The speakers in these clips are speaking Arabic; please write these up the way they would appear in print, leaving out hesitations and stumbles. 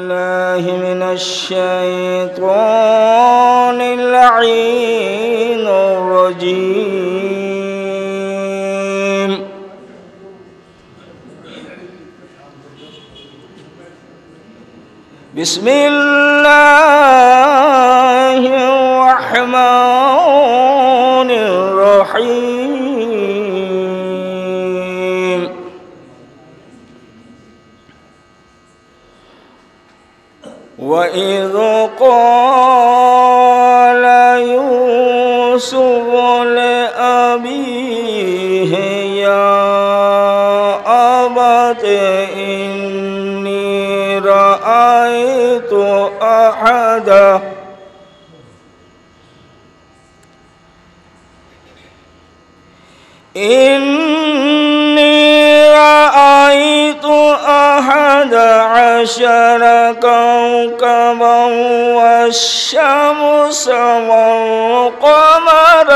الله من الشيطان اللعين الرجيم. بسم الله الرحمن الرحيم. وإذ قال يوسف لأبيه يا أبت إني رأيت أحد عشر كوكبا والشمس والقمر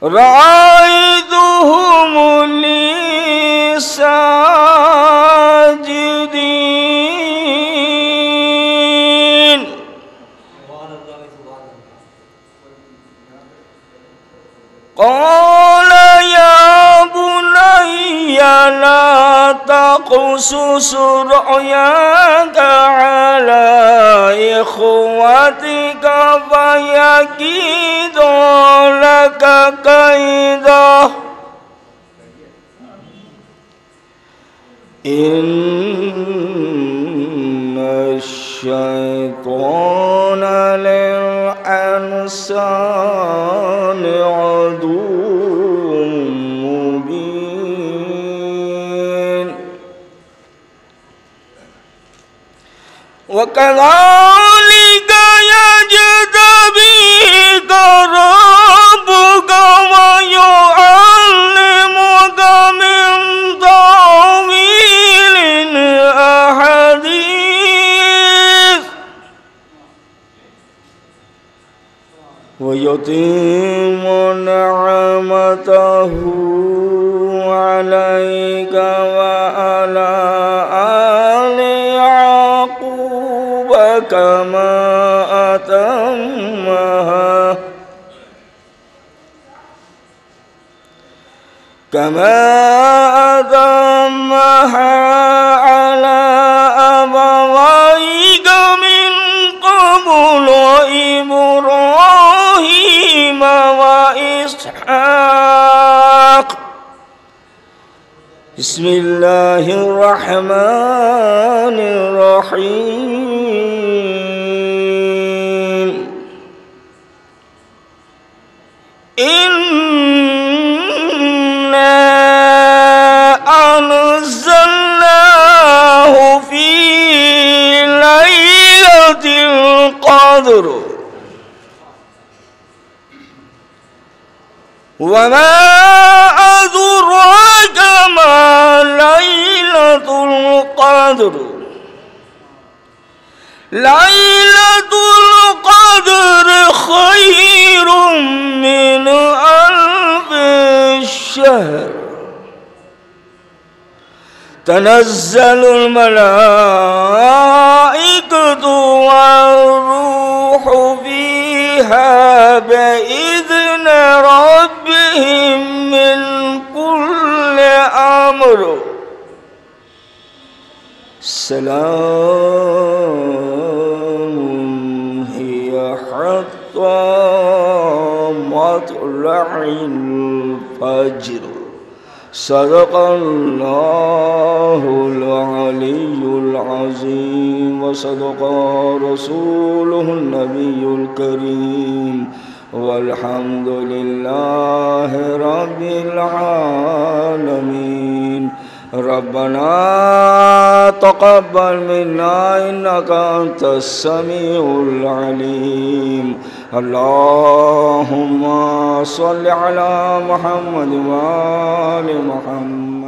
رأيتهم لي ساجدين. قال يا بني لا تقصص رؤياك على إخوتك فيكيدوا لك كيدا إن الشيطان للإنسان عدو مبين. وكذلك يجتبيك ربك ويعلمك من تأويل الأحاديث ويتم نعمته عليك وعلى آل يعقوب كما أتمها على أبويك من قبل إبراهيم وإسحاق. بسم الله الرحمن الرحيم. إنا أنزلناه في ليلة القدر وما أدراك ما ليلة القدر. ليلة القدر خير من ألف شهر. تنزل الملائكة والروح فيها بإذن ربهم من كل أمر. سلام هي حتى مطلع الفجر. صدق الله العلي العظيم وصدق رسوله النبي الكريم والحمد لله رب العالمين. ربنا تقبل منا إنك أنت السميع العليم. اللهم صل على محمد وآل محمد.